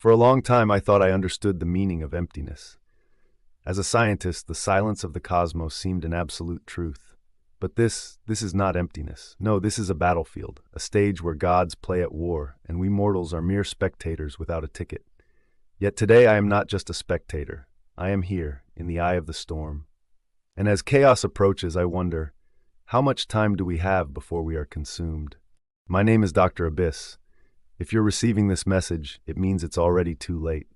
For a long time, I thought I understood the meaning of emptiness. As a scientist, the silence of the cosmos seemed an absolute truth. But this is not emptiness. No, this is a battlefield, a stage where gods play at war, and we mortals are mere spectators without a ticket. Yet today I am not just a spectator. I am here, in the eye of the storm. And as chaos approaches, I wonder, how much time do we have before we are consumed? My name is Dr. Abyss. If you're receiving this message, it means it's already too late.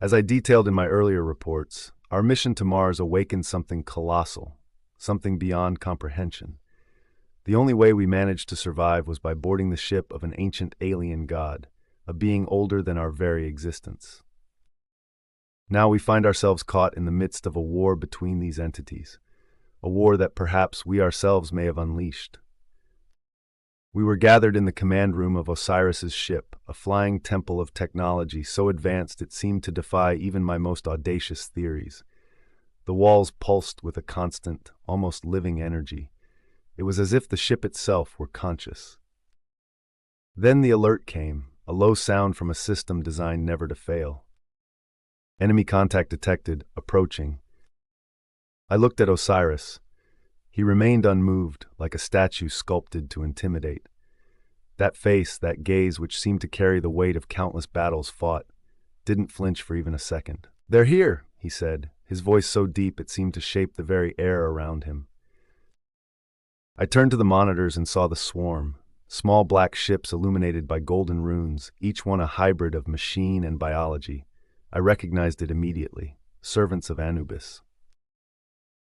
As I detailed in my earlier reports, our mission to Mars awakened something colossal, something beyond comprehension. The only way we managed to survive was by boarding the ship of an ancient alien god, a being older than our very existence. Now we find ourselves caught in the midst of a war between these entities, a war that perhaps we ourselves may have unleashed. We were gathered in the command room of Osiris's ship, a flying temple of technology so advanced it seemed to defy even my most audacious theories. The walls pulsed with a constant, almost living energy. It was as if the ship itself were conscious. Then the alert came, a low sound from a system designed never to fail. Enemy contact detected, approaching. I looked at Osiris. He remained unmoved, like a statue sculpted to intimidate. That face, that gaze which seemed to carry the weight of countless battles fought, didn't flinch for even a second. "They're here," he said, his voice so deep it seemed to shape the very air around him. I turned to the monitors and saw the swarm, small black ships illuminated by golden runes, each one a hybrid of machine and biology. I recognized it immediately, servants of Anubis.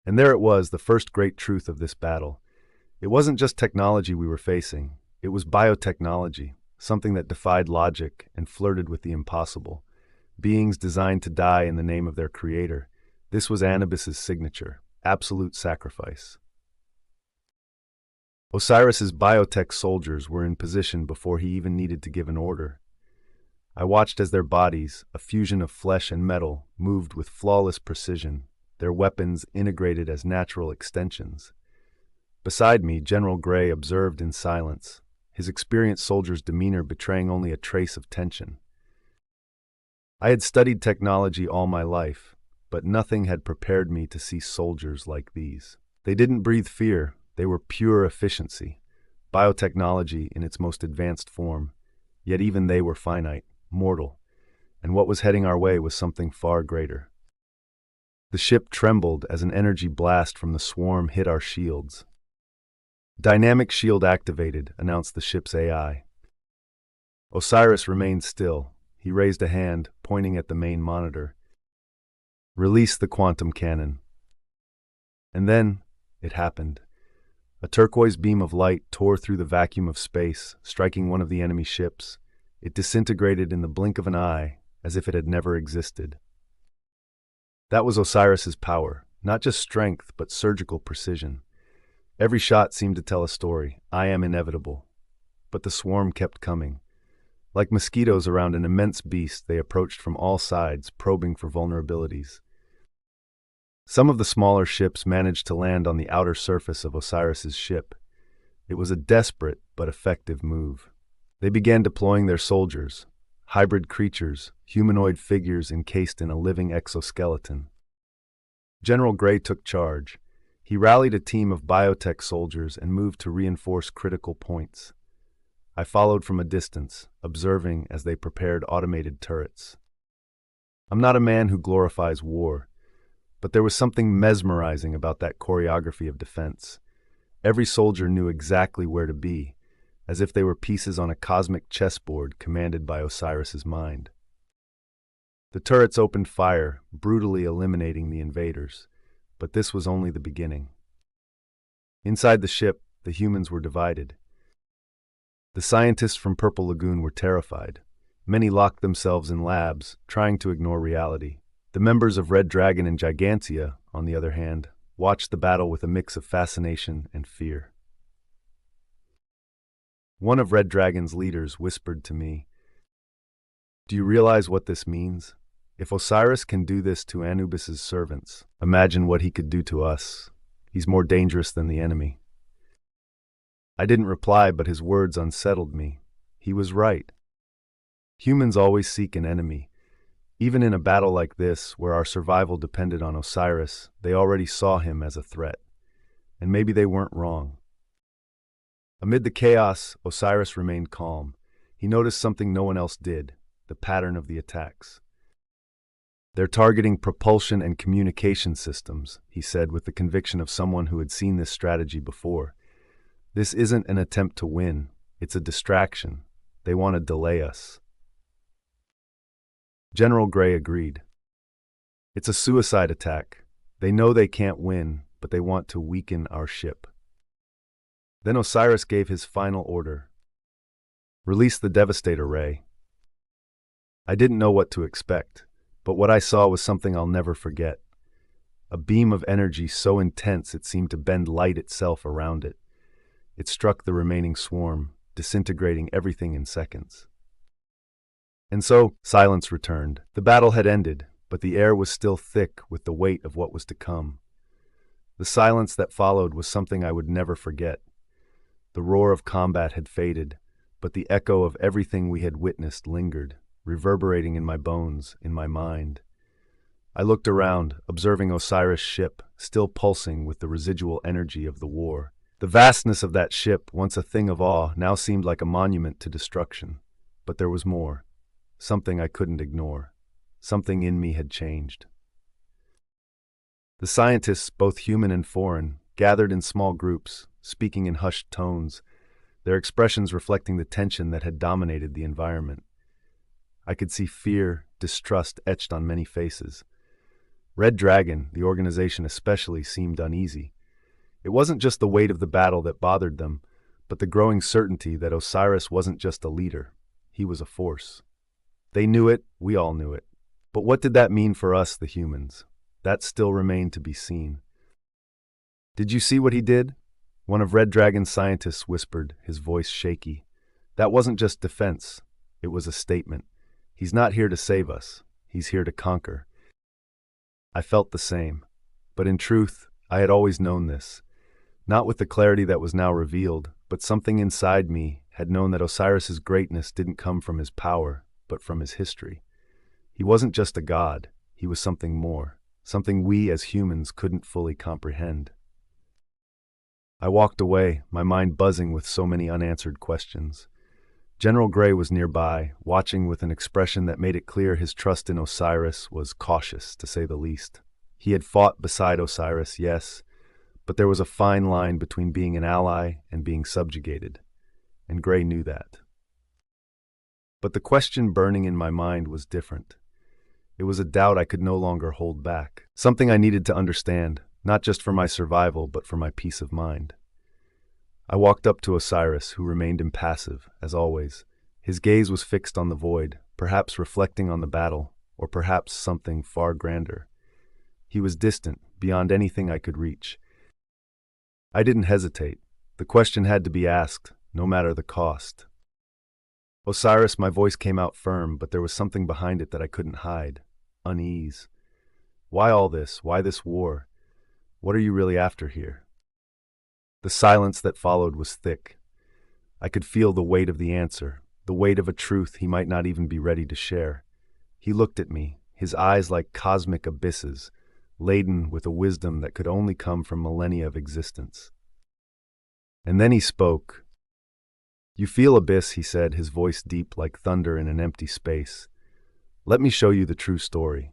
And there it was, the first great truth of this battle. It wasn't just technology we were facing. It was biotechnology, something that defied logic and flirted with the impossible. Beings designed to die in the name of their creator. This was Anubis's signature, absolute sacrifice. Osiris's biotech soldiers were in position before he even needed to give an order. I watched as their bodies, a fusion of flesh and metal, moved with flawless precision, their weapons integrated as natural extensions. Beside me, General Gray observed in silence, his experienced soldier's demeanor betraying only a trace of tension. I had studied technology all my life, but nothing had prepared me to see soldiers like these. They didn't breathe fear, they were pure efficiency, biotechnology in its most advanced form, yet even they were finite, mortal, and what was heading our way was something far greater. The ship trembled as an energy blast from the swarm hit our shields. "Dynamic shield activated," announced the ship's AI. Osiris remained still. He raised a hand, pointing at the main monitor. "Release the quantum cannon." And then, it happened. A turquoise beam of light tore through the vacuum of space, striking one of the enemy ships. It disintegrated in the blink of an eye, as if it had never existed. That was Osiris's power, not just strength, but surgical precision. Every shot seemed to tell a story. I am inevitable. But the swarm kept coming. Like mosquitoes around an immense beast, they approached from all sides, probing for vulnerabilities. Some of the smaller ships managed to land on the outer surface of Osiris's ship. It was a desperate but effective move. They began deploying their soldiers, hybrid creatures, humanoid figures encased in a living exoskeleton. General Gray took charge. He rallied a team of biotech soldiers and moved to reinforce critical points. I followed from a distance, observing as they prepared automated turrets. I'm not a man who glorifies war, but there was something mesmerizing about that choreography of defense. Every soldier knew exactly where to be, as if they were pieces on a cosmic chessboard commanded by Osiris's mind. The turrets opened fire, brutally eliminating the invaders, but this was only the beginning. Inside the ship, the humans were divided. The scientists from Purple Lagoon were terrified. Many locked themselves in labs, trying to ignore reality. The members of Red Dragon and Gigantia, on the other hand, watched the battle with a mix of fascination and fear. One of Red Dragon's leaders whispered to me, "Do you realize what this means? If Osiris can do this to Anubis's servants, imagine what he could do to us. He's more dangerous than the enemy." I didn't reply, but his words unsettled me. He was right. Humans always seek an enemy. Even in a battle like this, where our survival depended on Osiris, they already saw him as a threat. And maybe they weren't wrong. Amid the chaos, Osiris remained calm. He noticed something no one else did: the pattern of the attacks. "They're targeting propulsion and communication systems," he said with the conviction of someone who had seen this strategy before. "This isn't an attempt to win. It's a distraction. They want to delay us." General Gray agreed. "It's a suicide attack. They know they can't win, but they want to weaken our ship." Then Osiris gave his final order. "Release the Devastator Ray." I didn't know what to expect, but what I saw was something I'll never forget. A beam of energy so intense it seemed to bend light itself around it. It struck the remaining swarm, disintegrating everything in seconds. And so, silence returned. The battle had ended, but the air was still thick with the weight of what was to come. The silence that followed was something I would never forget. The roar of combat had faded, but the echo of everything we had witnessed lingered, reverberating in my bones, in my mind. I looked around, observing Osiris' ship, still pulsing with the residual energy of the war. The vastness of that ship, once a thing of awe, now seemed like a monument to destruction. But there was more. Something I couldn't ignore. Something in me had changed. The scientists, both human and foreign, gathered in small groups, speaking in hushed tones, their expressions reflecting the tension that had dominated the environment. I could see fear, distrust etched on many faces. Red Dragon, the organization especially, seemed uneasy. It wasn't just the weight of the battle that bothered them, but the growing certainty that Osiris wasn't just a leader. He was a force. They knew it, we all knew it. But what did that mean for us, the humans? That still remained to be seen. "Did you see what he did?" One of Red Dragon's scientists whispered, his voice shaky. "That wasn't just defense. It was a statement. He's not here to save us. He's here to conquer." I felt the same. But in truth, I had always known this. Not with the clarity that was now revealed, but something inside me had known that Osiris's greatness didn't come from his power, but from his history. He wasn't just a god. He was something more, something we as humans couldn't fully comprehend. I walked away, my mind buzzing with so many unanswered questions. General Gray was nearby, watching with an expression that made it clear his trust in Osiris was cautious, to say the least. He had fought beside Osiris, yes, but there was a fine line between being an ally and being subjugated, and Gray knew that. But the question burning in my mind was different. It was a doubt I could no longer hold back, something I needed to understand, not just for my survival, but for my peace of mind. I walked up to Osiris, who remained impassive, as always. His gaze was fixed on the void, perhaps reflecting on the battle, or perhaps something far grander. He was distant, beyond anything I could reach. I didn't hesitate. The question had to be asked, no matter the cost. "Osiris," my voice came out firm, but there was something behind it that I couldn't hide. Unease. "Why all this? Why this war? What are you really after here?" The silence that followed was thick. I could feel the weight of the answer, the weight of a truth he might not even be ready to share. He looked at me, his eyes like cosmic abysses, laden with a wisdom that could only come from millennia of existence. And then he spoke. "You feel abyss," he said, his voice deep like thunder in an empty space. "Let me show you the true story.